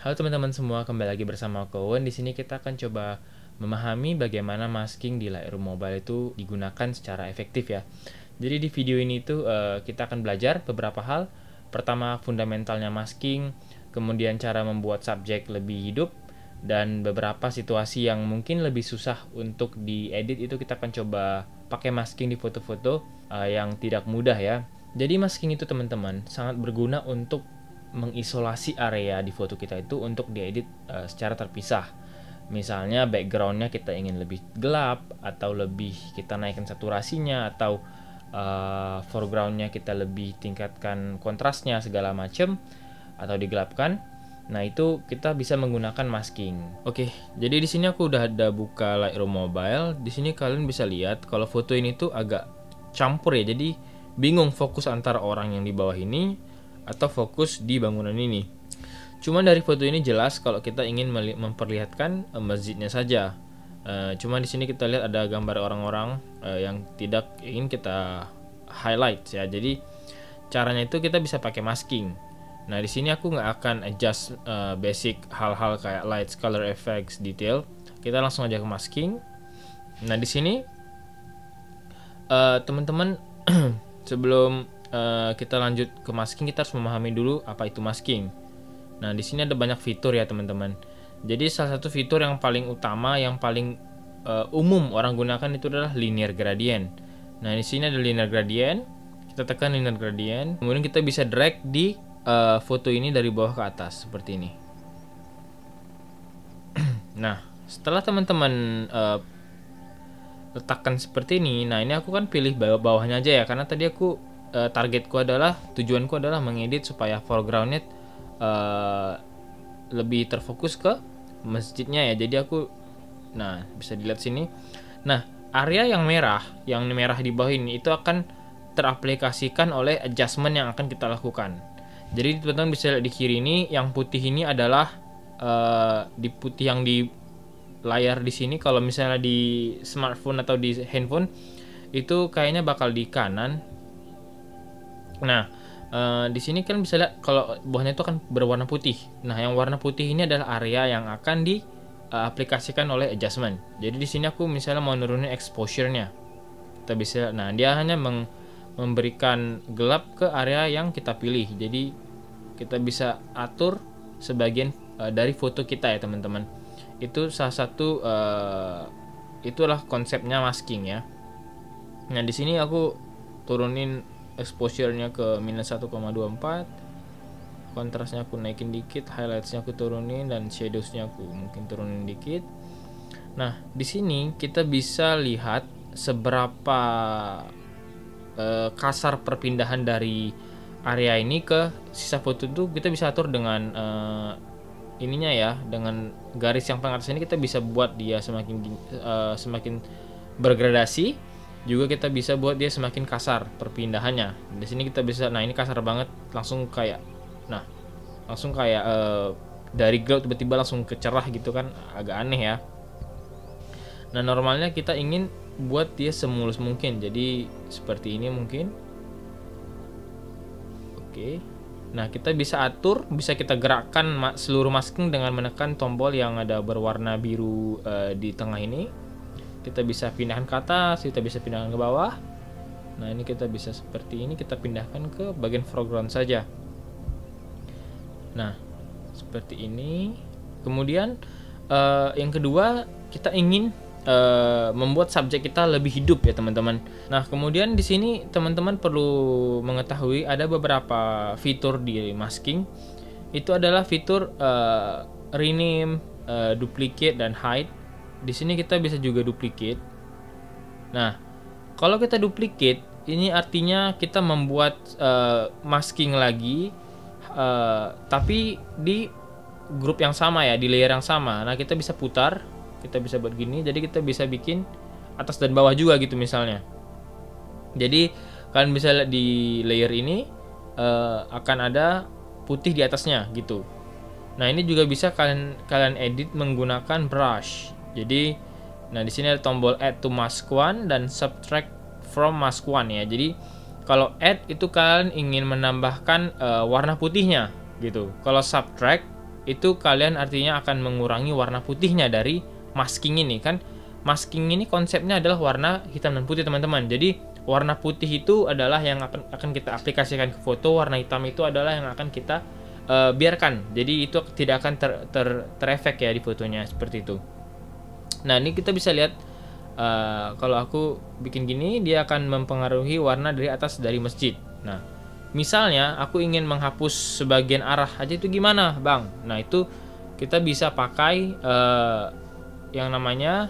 Halo teman-teman semua, kembali lagi bersama aku Owen. Di sini kita akan coba memahami bagaimana masking di Lightroom Mobile itu digunakan secara efektif ya. Jadi di video ini tuh kita akan belajar beberapa hal. Pertama, fundamentalnya masking, kemudian cara membuat subjek lebih hidup, dan beberapa situasi yang mungkin lebih susah untuk diedit itu kita akan coba pakai masking di foto-foto yang tidak mudah ya. Jadi masking itu teman-teman sangat berguna untuk mengisolasi area di foto kita itu untuk diedit secara terpisah. Misalnya backgroundnya kita ingin lebih gelap, atau lebih kita naikkan saturasinya, atau foregroundnya kita lebih tingkatkan kontrasnya segala macam, atau digelapkan. Nah itu kita bisa menggunakan masking. Oke, jadi di sini aku udah ada buka Lightroom Mobile. Di sini kalian bisa lihat kalau foto ini tuh agak campur ya. Jadi bingung fokus antara orang yang di bawah ini atau fokus di bangunan ini. Cuma dari foto ini jelas kalau kita ingin memperlihatkan masjidnya saja. Cuma di sini kita lihat ada gambar orang-orang yang tidak ingin kita highlight ya. Jadi caranya itu kita bisa pakai masking. Nah di sini aku nggak akan adjust basic hal-hal kayak lights, color effects, detail. Kita langsung aja ke masking. Nah di sini teman-teman sebelum kita lanjut ke masking, kita harus memahami dulu apa itu masking. Nah, di sini ada banyak fitur ya, teman-teman. Jadi salah satu fitur yang paling utama, yang paling umum orang gunakan itu adalah linear gradient. Nah, di sini ada linear gradient. Kita tekan linear gradient, kemudian kita bisa drag di foto ini dari bawah ke atas seperti ini. Nah, setelah teman-teman letakkan seperti ini, nah ini aku kan pilih bawahnya aja ya, karena tadi aku tujuanku adalah mengedit supaya foregroundnya lebih terfokus ke masjidnya ya. Jadi aku, nah bisa dilihat sini. Nah area yang merah di bawah ini itu akan teraplikasikan oleh adjustment yang akan kita lakukan. Jadi teman-teman bisa lihat di kiri ini, yang putih ini adalah di putih yang di layar di sini. Kalau misalnya di smartphone atau di handphone itu kayaknya bakal di kanan. Nah, di sini kan bisa lihat kalau bawahnya itu akan berwarna putih. Nah, yang warna putih ini adalah area yang akan diaplikasikan oleh adjustment. Jadi di sini aku misalnya mau nurunin exposure-nya. Kita bisa, nah dia hanya memberikan gelap ke area yang kita pilih. Jadi kita bisa atur sebagian dari foto kita ya, teman-teman. Itu salah satu itulah konsepnya masking ya. Nah, di sini aku turunin exposure-nya ke minus 1,24, kontrasnya aku naikin dikit, highlights-nya aku turunin, dan shadows-nya aku mungkin turunin dikit. Nah, di sini kita bisa lihat seberapa kasar perpindahan dari area ini ke sisa foto itu. Kita bisa atur dengan ininya ya, dengan garis yang paling atas ini kita bisa buat dia semakin bergradasi. Juga kita bisa buat dia semakin kasar perpindahannya. Di sini kita bisa, nah ini kasar banget, langsung kayak dari gelap tiba-tiba langsung ke cerah gitu kan, agak aneh ya. Nah normalnya kita ingin buat dia semulus mungkin, jadi seperti ini mungkin. Oke. Nah kita bisa atur, bisa kita gerakkan seluruh masking dengan menekan tombol yang ada berwarna biru di tengah ini. Kita bisa pindahkan ke atas, kita bisa pindahkan ke bawah. Nah ini kita bisa seperti ini, kita pindahkan ke bagian foreground saja. Nah seperti ini. Kemudian yang kedua, kita ingin membuat subjek kita lebih hidup ya, teman-teman. Nah kemudian di sini teman-teman perlu mengetahui ada beberapa fitur di masking. Itu adalah fitur rename, duplicate, dan hide. Di sini kita bisa juga duplicate. Nah, kalau kita duplicate, ini artinya kita membuat masking lagi, tapi di grup yang sama ya, di layer yang sama. Nah, kita bisa putar, kita bisa buat gini. Jadi kita bisa bikin atas dan bawah juga gitu misalnya. Jadi kalian bisa lihat di layer ini akan ada putih di atasnya gitu. Nah, ini juga bisa kalian edit menggunakan brush. Jadi, nah di sini ada tombol add to mask one dan subtract from mask one ya. Jadi kalau add itu kalian ingin menambahkan warna putihnya gitu. Kalau subtract itu kalian artinya akan mengurangi warna putihnya dari masking ini kan. Masking ini konsepnya adalah warna hitam dan putih teman-teman. Jadi warna putih itu adalah yang akan kita aplikasikan ke foto, warna hitam itu adalah yang akan kita biarkan. Jadi itu tidak akan terefek ya di fotonya seperti itu. Nah ini kita bisa lihat kalau aku bikin gini, dia akan mempengaruhi warna dari atas dari masjid. Nah misalnya aku ingin menghapus sebagian arah aja, itu gimana bang? Nah itu kita bisa pakai yang namanya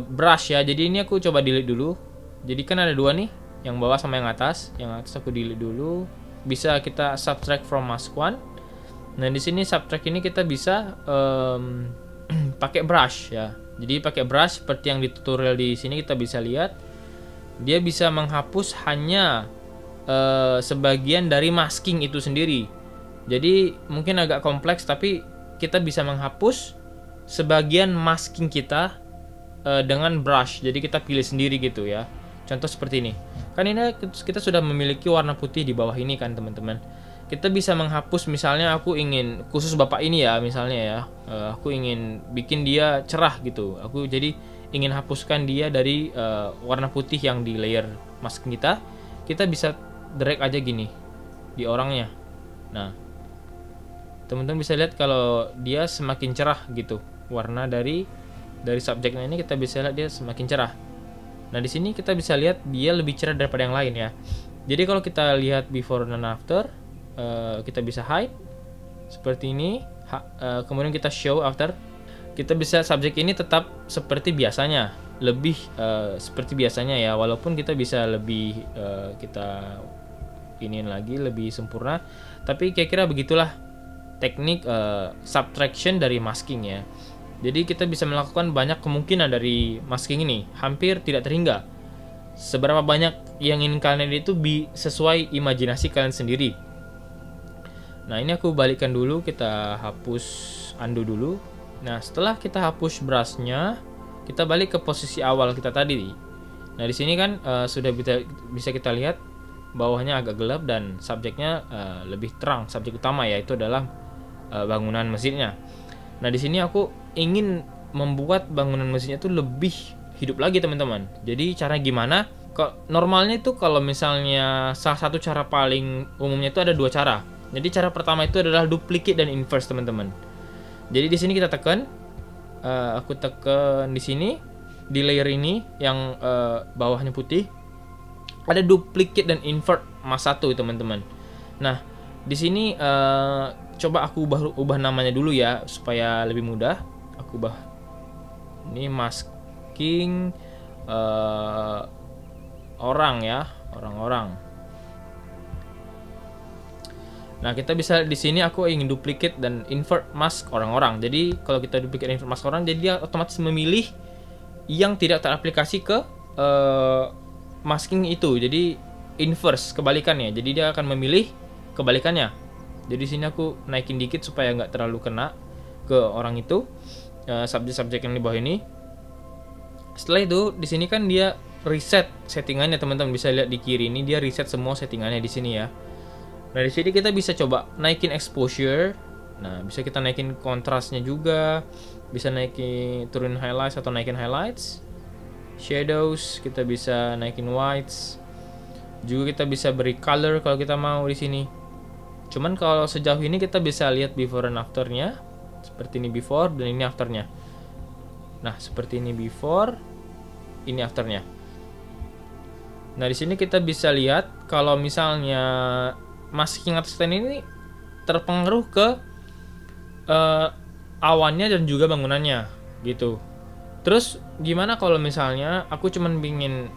brush ya. Jadi ini aku coba delete dulu. Jadi kan ada dua nih, yang bawah sama yang atas. Yang atas aku delete dulu. Bisa kita subtract from mask one. Nah di sini subtract ini kita bisa pakai brush ya. Jadi pakai brush seperti yang di tutorial di sini kita bisa lihat, dia bisa menghapus hanya sebagian dari masking itu sendiri. Jadi mungkin agak kompleks, tapi kita bisa menghapus sebagian masking kita dengan brush. Jadi kita pilih sendiri gitu ya. Contoh seperti ini. Kan ini kita sudah memiliki warna putih di bawah ini kan teman-teman. Kita bisa menghapus, misalnya aku ingin khusus bapak ini ya, misalnya ya, aku ingin bikin dia cerah gitu. Aku jadi ingin hapuskan dia dari warna putih yang di layer masking kita. Kita bisa drag aja gini di orangnya. Nah, teman-teman bisa lihat kalau dia semakin cerah gitu. Warna dari subjeknya ini kita bisa lihat dia semakin cerah. Nah di sini kita bisa lihat dia lebih cerah daripada yang lain ya. Jadi kalau kita lihat before dan after, kita bisa hide seperti ini. Kemudian kita show after. Kita bisa subjek ini tetap seperti biasanya, lebih seperti biasanya ya. Walaupun kita bisa lebih kita iniin lagi lebih sempurna. Tapi kira-kira begitulah teknik subtraction dari masking ya. Jadi kita bisa melakukan banyak kemungkinan dari masking ini, hampir tidak terhingga. Seberapa banyak yang ingin kalian edit itu sesuai imajinasi kalian sendiri. Nah ini aku balikkan dulu, kita hapus, undo dulu. Nah setelah kita hapus brushnya, kita balik ke posisi awal kita tadi. Nah di sini kan sudah bisa kita lihat bawahnya agak gelap dan subjeknya lebih terang. Subjek utama ya itu adalah bangunan masjidnya. Nah di sini aku ingin membuat bangunan masjidnya itu lebih hidup lagi teman-teman. Jadi cara gimana? Normalnya itu kalau misalnya salah satu cara paling umumnya itu ada dua cara. Jadi cara pertama itu adalah duplicate dan inverse teman-teman. Jadi di sini kita tekan, aku tekan di sini di layer ini yang bawahnya putih, ada duplicate dan invert mas 1 teman-teman. Nah di sini coba aku ubah namanya dulu ya supaya lebih mudah. Aku ubah ini masking orang ya, orang-orang. Nah kita bisa di sini aku ingin duplicate dan invert mask orang-orang. Jadi kalau kita duplicate dan invert mask orang, jadi dia otomatis memilih yang tidak teraplikasi ke masking itu. Jadi inverse, kebalikannya. Jadi dia akan memilih kebalikannya. Jadi sini aku naikin dikit supaya nggak terlalu kena ke orang itu, subjek-subjek yang di bawah ini. Setelah itu di sini kan dia reset settingannya teman-teman, bisa lihat di kiri ini dia reset semua settingannya di sini ya. Nah di sini kita bisa coba naikin exposure. Nah bisa kita naikin kontrasnya juga, bisa naikin turunin highlights atau naikin highlights. Shadows kita bisa naikin whites. Juga kita bisa beri color kalau kita mau di sini. Cuman kalau sejauh ini kita bisa lihat before dan afternya. Seperti ini before dan ini afternya. Nah seperti ini before, ini afternya. Nah di sini kita bisa lihat kalau misalnya masking atas ini terpengaruh ke awannya dan juga bangunannya gitu. Terus gimana kalau misalnya aku cuman pingin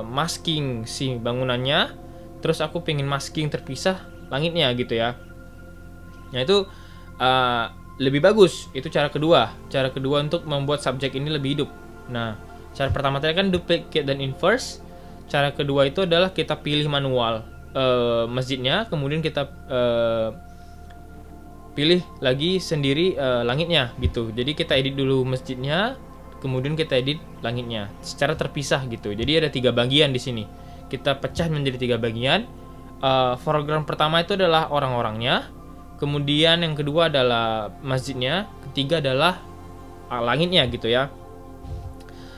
masking si bangunannya, terus aku pingin masking terpisah langitnya gitu ya. Nah itu lebih bagus. Itu cara kedua. Cara kedua untuk membuat subjek ini lebih hidup. Nah cara pertama tadi kan duplicate dan inverse. Cara kedua itu adalah kita pilih manual masjidnya, kemudian kita pilih lagi sendiri langitnya gitu. Jadi kita edit dulu masjidnya, kemudian kita edit langitnya secara terpisah gitu. Jadi ada 3 bagian di sini. Kita pecah menjadi 3 bagian. Foreground pertama itu adalah orang-orangnya, kemudian yang kedua adalah masjidnya, ketiga adalah langitnya gitu ya.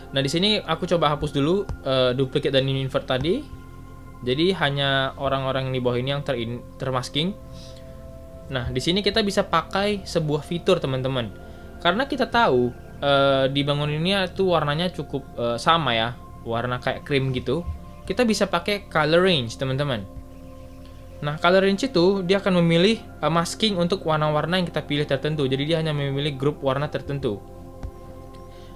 Nah, di sini aku coba hapus dulu duplicate dan invert tadi. Jadi hanya orang-orang yang di bawah ini yang termasking. Nah, di sini kita bisa pakai sebuah fitur, teman-teman. Karena kita tahu di bangunan ini tuh warnanya cukup sama ya, warna kayak krim gitu. Kita bisa pakai color range, teman-teman. Nah, color range itu dia akan memilih masking untuk warna-warna yang kita pilih tertentu. Jadi dia hanya memilih grup warna tertentu.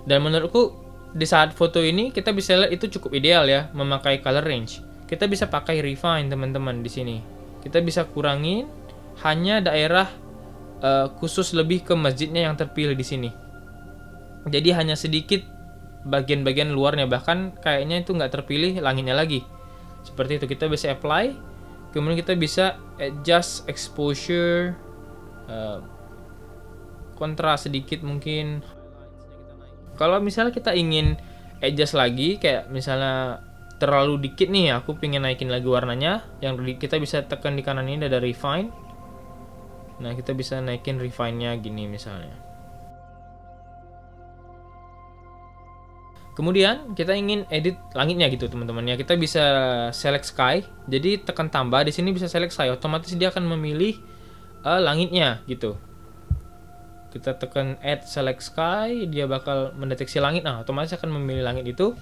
Dan menurutku di saat foto ini kita bisa lihat itu cukup ideal ya, memakai color range. Kita bisa pakai refine, teman-teman, di sini. Kita bisa kurangin hanya daerah khusus lebih ke masjidnya yang terpilih di sini. Jadi hanya sedikit bagian-bagian luarnya, bahkan kayaknya itu nggak terpilih langitnya lagi. Seperti itu, kita bisa apply, kemudian kita bisa adjust exposure, kontras sedikit mungkin. Kalau misalnya kita ingin adjust lagi, kayak misalnya terlalu dikit nih, aku pengen naikin lagi warnanya, yang kita bisa tekan di kanan ini ada refine. Nah, kita bisa naikin refine-nya gini misalnya. Kemudian kita ingin edit langitnya gitu, teman-teman ya. Kita bisa select sky. Jadi tekan tambah di sini bisa select sky, otomatis dia akan memilih langitnya gitu. Kita tekan add select sky, dia bakal mendeteksi langit. Nah, otomatis akan memilih langit itu.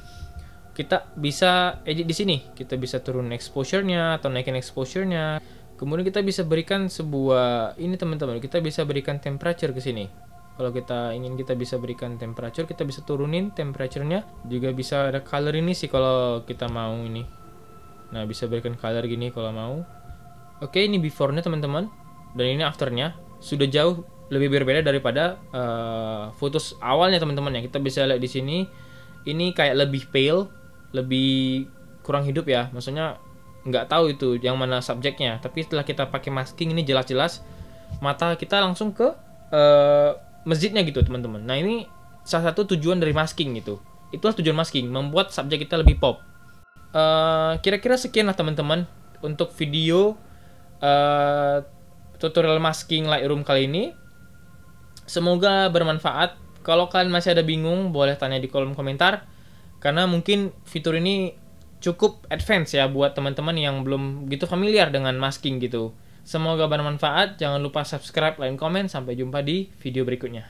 Kita bisa edit di sini. Kita bisa turun exposure-nya atau naikin exposure-nya. Kemudian kita bisa berikan sebuah ini, teman-teman. Kita bisa berikan temperature ke sini. Kalau kita ingin, kita bisa berikan temperature, kita bisa turunin temperature-nya. Juga bisa ada color ini sih kalau kita mau ini. Nah, bisa berikan color gini kalau mau. Oke, ini before-nya, teman-teman. Dan ini after-nya. Sudah jauh lebih berbeda daripada foto awalnya, teman-teman ya. Kita bisa lihat di sini. Ini kayak lebih pale, lebih kurang hidup ya. Maksudnya nggak tahu itu yang mana subjeknya. Tapi setelah kita pakai masking, ini jelas-jelas mata kita langsung ke masjidnya gitu, teman-teman. Nah, ini salah satu tujuan dari masking gitu. Itulah tujuan masking, membuat subjek kita lebih pop. Kira-kira sekian lah, teman-teman, untuk video tutorial masking Lightroom kali ini. Semoga bermanfaat. Kalau kalian masih ada bingung, boleh tanya di kolom komentar. Karena mungkin fitur ini cukup advance ya buat teman-teman yang belum gitu familiar dengan masking gitu. Semoga bermanfaat. Jangan lupa subscribe, like, komen. Sampai jumpa di video berikutnya.